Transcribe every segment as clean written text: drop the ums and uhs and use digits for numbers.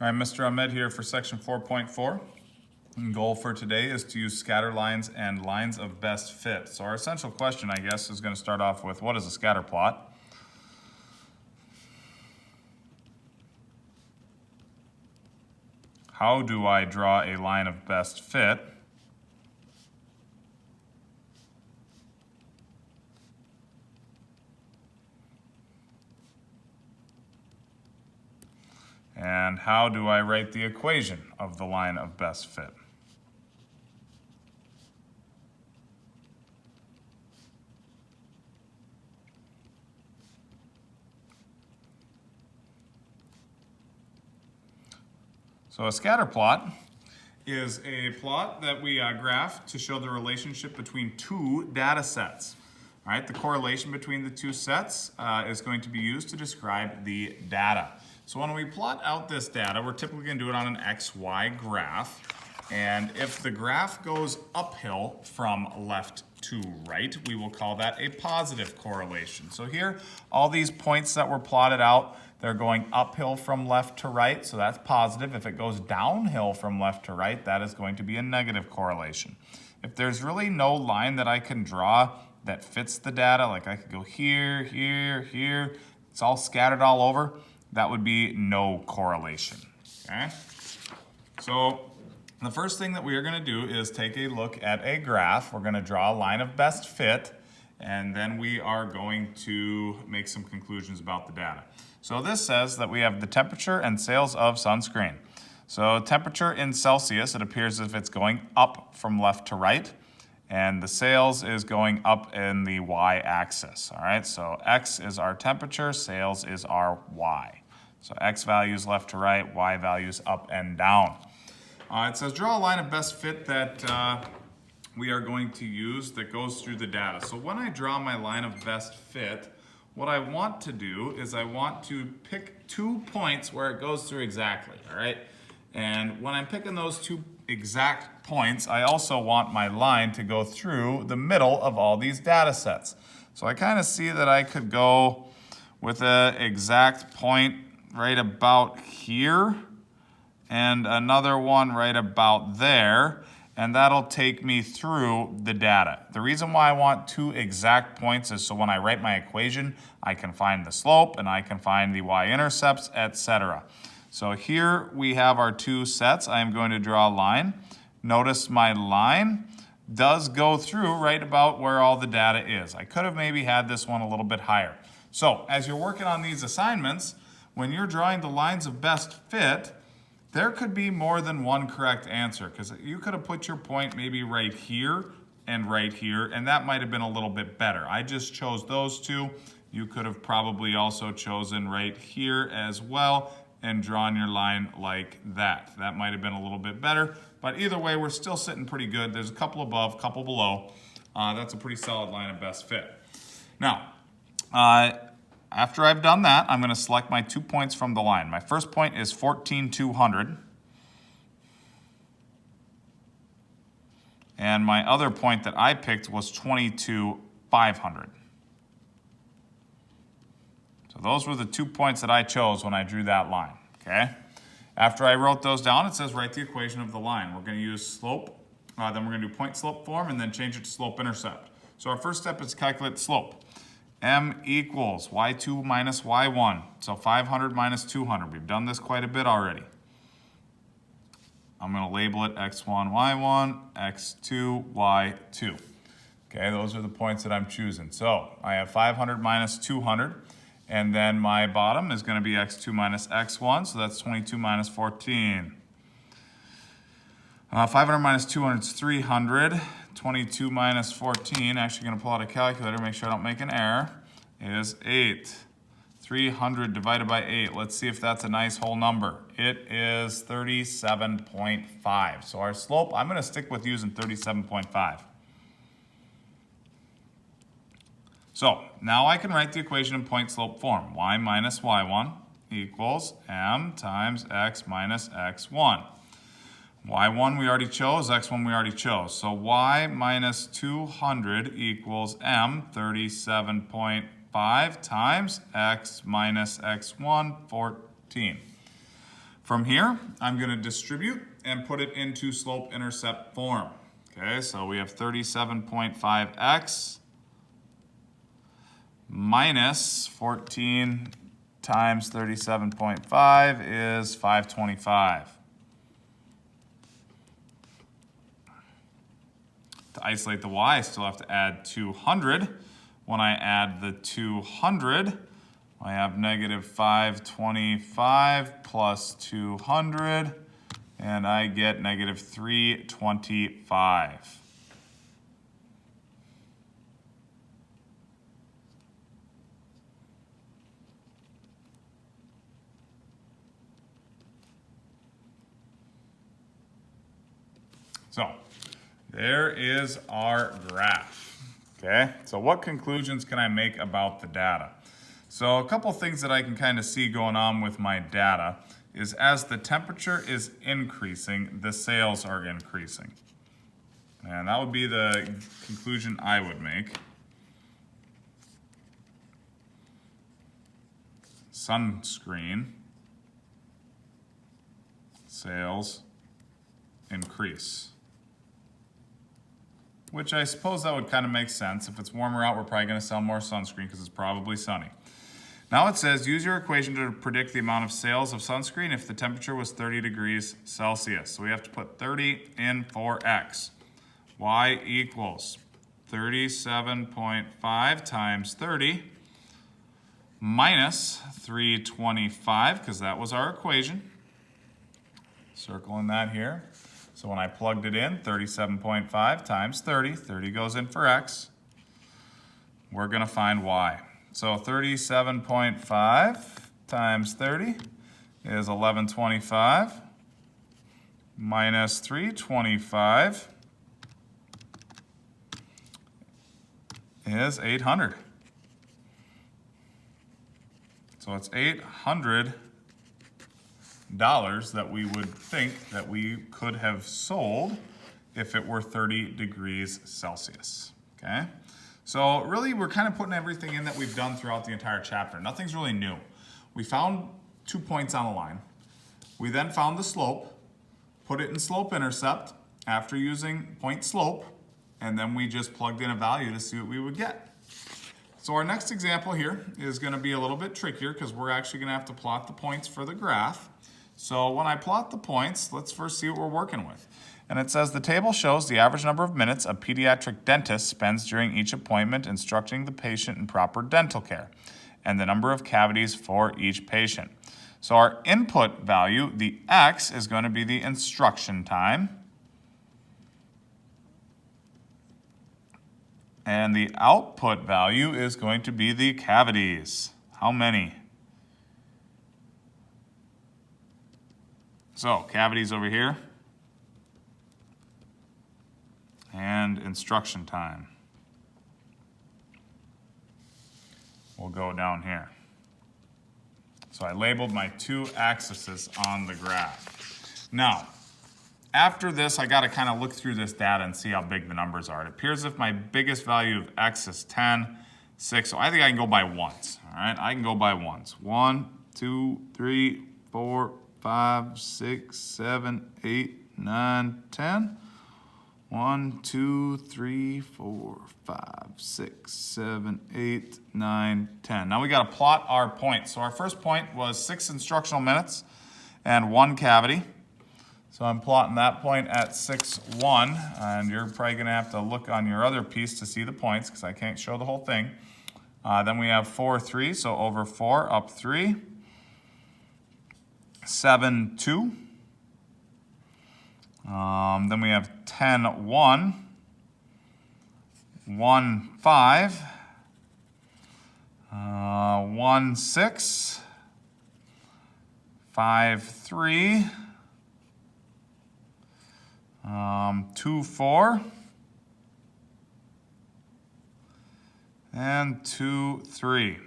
All right, Mr. Ahmed here for section 4.4. And goal for today is to use scatter lines and lines of best fit. So our essential question, I guess, is going to start off with what is a scatter plot? How do I draw a line of best fit? And how do I write the equation of the line of best fit? So a scatter plot is a plot that we graph to show the relationship between two data sets. All right, the correlation between the two sets is going to be used to describe the data. So when we plot out this data, we're typically going to do it on an XY graph. And if the graph goes uphill from left to right, we will call that a positive correlation. So here, all these points that were plotted out, they're going uphill from left to right, so that's positive. If it goes downhill from left to right, that is going to be a negative correlation. If there's really no line that I can draw that fits the data, like I could go here, here, here, it's all scattered all over, that would be no correlation, okay? So the first thing that we are going to do is take a look at a graph. We're going to draw a line of best fit, and then we are going to make some conclusions about the data. So this says that we have the temperature and sales of sunscreen. So temperature in Celsius, it appears as if it's going up from left to right, and the sales is going up in the y-axis, all right? So X is our temperature, sales is our Y. So X values left to right, Y values up and down. It says draw a line of best fit that we are going to use that goes through the data. So when I draw my line of best fit, what I want to do is I want to pick 2 points where it goes through exactly, all right? And when I'm picking those 2 exact points, I also want my line to go through the middle of all these data sets. So I kind of see that I could go with an exact point right about here and another one right about there, and that'll take me through the data. The reason why I want 2 exact points is so when I write my equation, I can find the slope and I can find the y-intercepts, etc. So here we have our 2 sets. I am going to draw a line. Notice my line does go through right about where all the data is. I could have maybe had this one a little bit higher. So as you're working on these assignments, when you're drawing the lines of best fit, there could be more than one correct answer because you could have put your point maybe right here, and that might have been a little bit better. I just chose those 2. You could have probably also chosen right here as well and drawn your line like that. That might have been a little bit better, but either way, we're still sitting pretty good. There's a couple above, couple below. That's a pretty solid line of best fit. Now, after I've done that, I'm going to select my 2 points from the line. My first point is 14,200. And my other point that I picked was 22,500. So those were the 2 points that I chose when I drew that line, okay? After I wrote those down, it says write the equation of the line. We're going to use slope, then we're going to do point slope form, and then change it to slope intercept. So our first step is to calculate the slope. M equals y2 minus y1. So 500 minus 200. We've done this quite a bit already. I'm going to label it x1, y1, x2, y2. Okay, those are the points that I'm choosing. So I have 500 minus 200, and then my bottom is going to be x2 minus x1, so that's 22 minus 14. 500 minus 200 is 300. 22 minus 14, actually going to pull out a calculator, make sure I don't make an error, is 8. 300 divided by 8. Let's see if that's a nice whole number. It is 37.5. So our slope, I'm going to stick with using 37.5. So now I can write the equation in point slope form. Y minus y1 equals m times x minus x1. y1 we already chose, x1 we already chose. So y minus 200 equals m, 37.5 5 times x minus x1, 14. From here, I'm going to distribute and put it into slope-intercept form. Okay, so we have 37.5x minus 14 times 37.5 is 525. To isolate the y, I still have to add 200. When I add the 200, I have negative 525 plus 200, and I get negative 325. So there is our graph. Okay, so what conclusions can I make about the data? So a couple things that I can kind of see going on with my data is as the temperature is increasing, the sales are increasing. And that would be the conclusion I would make. Sunscreen sales increase. Which I suppose that would kind of make sense. If it's warmer out, we're probably going to sell more sunscreen because it's probably sunny. Now it says, use your equation to predict the amount of sales of sunscreen if the temperature was 30 degrees Celsius. So we have to put 30 in for x. Y equals 37.5 times 30 minus 325, because that was our equation. Circling that here. So when I plugged it in, 37.5 times 30, 30 goes in for x. We're going to find y. So 37.5 times 30 is 1125 minus 325 is 800. So it's $800 that we would think that we could have sold if it were 30 degrees Celsius, okay? So really, we're kind of putting everything in that we've done throughout the entire chapter. Nothing's really new. We found 2 points on a line. We then found the slope, put it in slope-intercept after using point slope, and then we just plugged in a value to see what we would get. So our next example here is going to be a little bit trickier because we're actually going to have to plot the points for the graph. So when I plot the points, let's first see what we're working with. And it says the table shows the average number of minutes a pediatric dentist spends during each appointment instructing the patient in proper dental care, and the number of cavities for each patient. So our input value, the x, is going to be the instruction time. And the output value is going to be the cavities. How many? So cavities over here. And instruction time. We'll go down here. So I labeled my 2 axes on the graph. Now, after this, I got to kind of look through this data and see how big the numbers are. It appears as if my biggest value of x is 10, 6. So I think I can go by ones. All right, I can go by ones. 1, 2, 3, 4, 5, 6, 7, 8, 9, 10. 1, 2, 3, 4, 5, 6, 7, 8, 9, 10. Now we got to plot our points. So our first point was 6 instructional minutes and 1 cavity. So I'm plotting that point at 6, 1, and you're probably going to have to look on your other piece to see the points because I can't show the whole thing. Then we have 4, 3, so over 4, up 3. 7, 2. Then we have 10, 1, 1, 5, 1, 6, 5, 3, 2, 4, and 2, 3.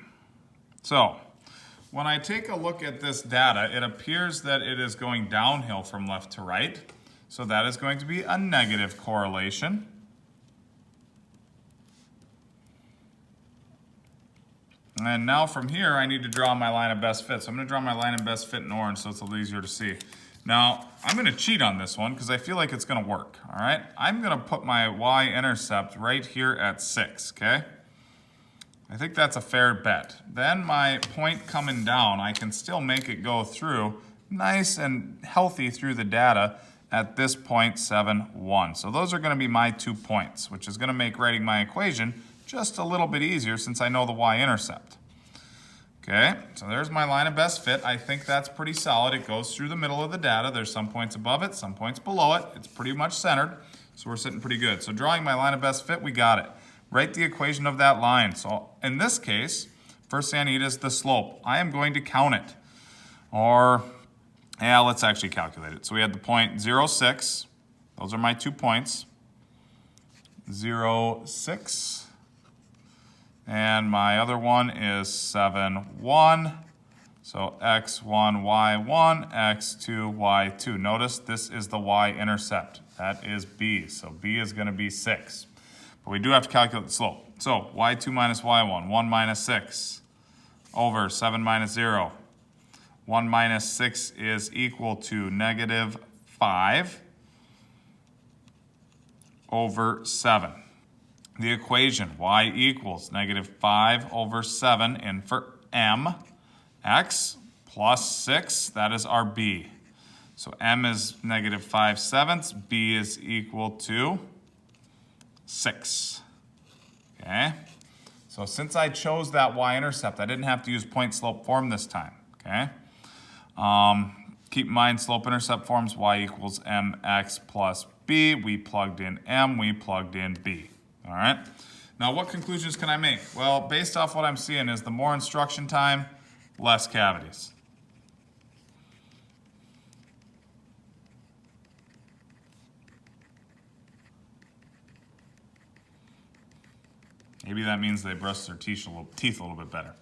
So when I take a look at this data, it appears that it is going downhill from left to right. So that is going to be a negative correlation. And now from here, I need to draw my line of best fit. So I'm going to draw my line of best fit in orange so it's a little easier to see. Now, I'm going to cheat on this one because I feel like it's going to work, all right? I'm going to put my y-intercept right here at 6, okay? I think that's a fair bet. Then my point coming down, I can still make it go through nice and healthy through the data at this point 7, 1. So those are going to be my 2 points, which is going to make writing my equation just a little bit easier since I know the y-intercept. Okay, so there's my line of best fit. I think that's pretty solid. It goes through the middle of the data. There's some points above it, some points below it. It's pretty much centered, so we're sitting pretty good. So drawing my line of best fit, we got it. Write the equation of that line. So in this case, first thing I need is the slope. I am going to count it. Or, yeah, let's actually calculate it. So we had the point 0, 6. Those are my 2 points. 0, 6. And my other one is 7, 1. So x1, y1, x2, y2. Notice this is the y-intercept. That is b. So b is going to be 6. But we do have to calculate the slope. So y2 minus y1, 1 minus 6 over 7 minus 0. 1 minus 6 is equal to negative 5 over 7. The equation, y equals negative 5 over 7, and for m, x plus 6, that is our b. So m is negative 5/7, b is equal to 6. Okay? So since I chose that y-intercept, I didn't have to use point-slope form this time. Okay? Keep in mind slope-intercept forms, y equals mx plus b. We plugged in m, we plugged in b. All right. Now, what conclusions can I make? Well, based off what I'm seeing is the more instruction time, less cavities. Maybe that means they brush their teeth a little bit better.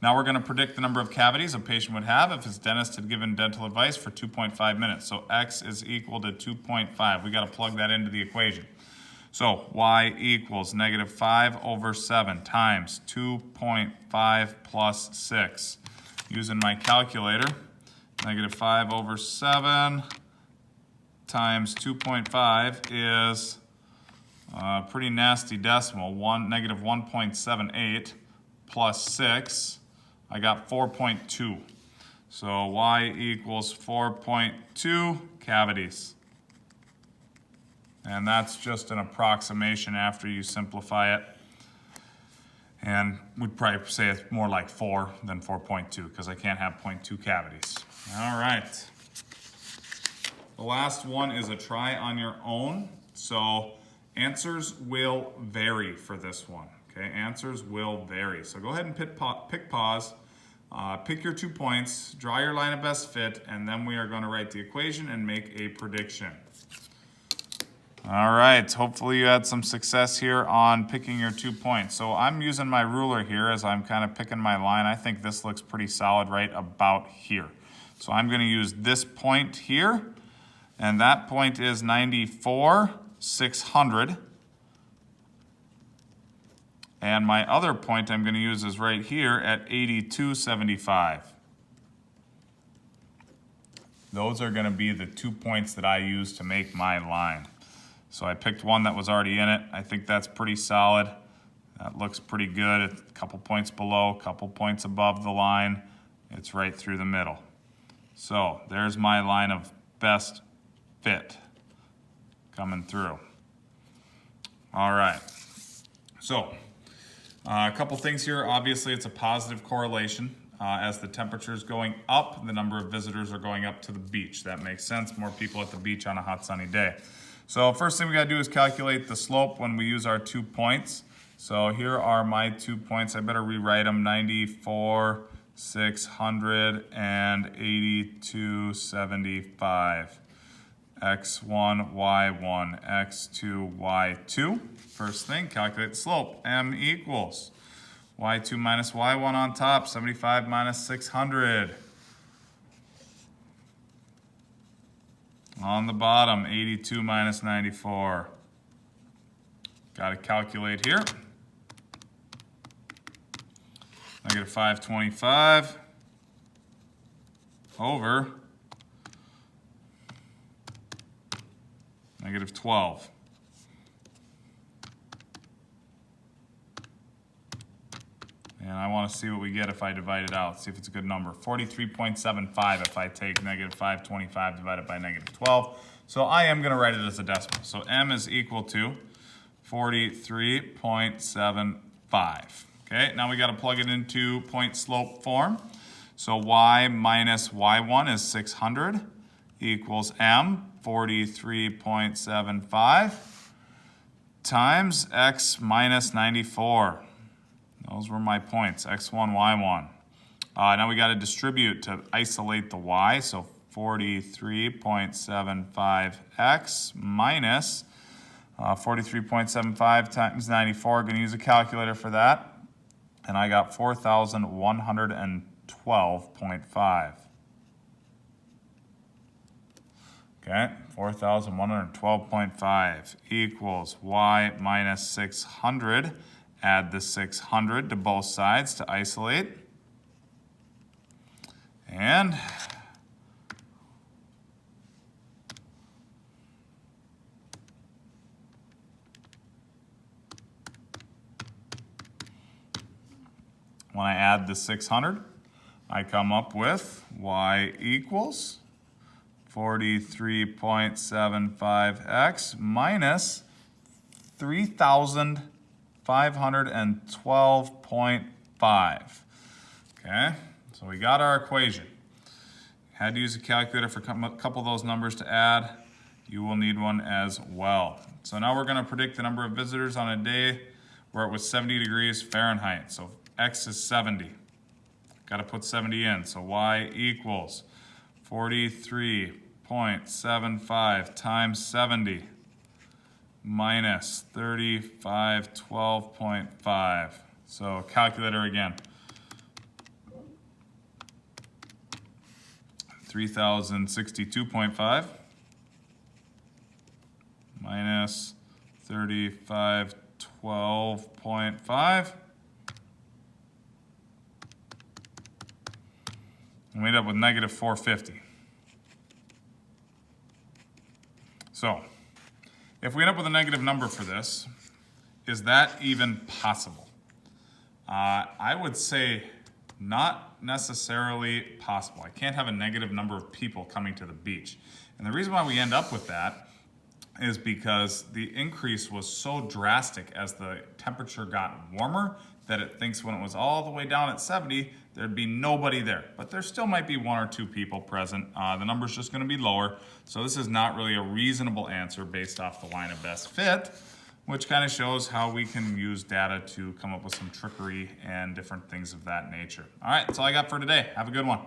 Now we're going to predict the number of cavities a patient would have if his dentist had given dental advice for 2.5 minutes. So x is equal to 2.5. We got to plug that into the equation. So y equals negative 5 over 7 times 2.5 plus 6. Using my calculator, negative 5 over 7 times 2.5 is a pretty nasty decimal, negative 1.78 plus 6. I got 4.2. So y equals 4.2 cavities. And that's just an approximation after you simplify it. And we'd probably say it's more like 4 than 4.2 because I can't have 0.2 cavities. All right. The last one is a try on your own. So answers will vary for this one. Okay, answers will vary. So go ahead and pick pause, pick your 2 points, draw your line of best fit, and then we are going to write the equation and make a prediction. All right, hopefully you had some success here on picking your 2 points. So I'm using my ruler here as I'm kind of picking my line. I think this looks pretty solid right about here. So I'm going to use this point here, and that point is 94,600. And my other point I'm going to use is right here at 8275. Those are going to be the 2 points that I use to make my line. So I picked one that was already in it. I think that's pretty solid. That looks pretty good. A couple points below, a couple points above the line. It's right through the middle. So there's my line of best fit coming through. All right. So a couple things here. Obviously, it's a positive correlation. As the temperature is going up, the number of visitors are going up to the beach. That makes sense. More people at the beach on a hot, sunny day. So first thing we got to do is calculate the slope when we use our 2 points. So here are my 2 points. I better rewrite them. 94,600 and 8275. x1, y1, x2, y2. First thing, calculate the slope. M equals y2 minus y1 on top, 75 minus 600. On the bottom, 82 minus 94. Got to calculate here. negative 525 over negative 12. And I want to see what we get if I divide it out, see if it's a good number. 43.75 if I take negative 525 divided by negative 12. So I am going to write it as a decimal. So m is equal to 43.75. Okay, now we got to plug it into point slope form. So y minus y1 is 600 equals m, 43.75, times x minus 94. Those were my points, x1, y1. Now we got to distribute to isolate the y, so 43.75x minus 43.75 times 94. Going to use a calculator for that. And I got 4,112.5. Okay, 4,112.5 equals y minus 600. Add the 600 to both sides to isolate. And when I add the 600, I come up with y equals 43.75x minus 3,512.5. Okay, so we got our equation. Had to use a calculator for a couple of those numbers to add. You will need one as well. So now we're going to predict the number of visitors on a day where it was 70 degrees Fahrenheit. So x is 70. Got to put 70 in. So y equals 43.75 times 70 minus 3512.5. So calculator again. 3,062.5 minus 3512.5. And we end up with negative 450. So, if we end up with a negative number for this, is that even possible? I would say not necessarily possible. I can't have a negative number of people coming to the beach. And the reason why we end up with that is because the increase was so drastic as the temperature got warmer that it thinks when it was all the way down at 70, there'd be nobody there. But there still might be one or two people present. The number's just gonna be lower. So this is not really a reasonable answer based off the line of best fit, which kind of shows how we can use data to come up with some trickery and different things of that nature. All right, that's all I got for today. Have a good one.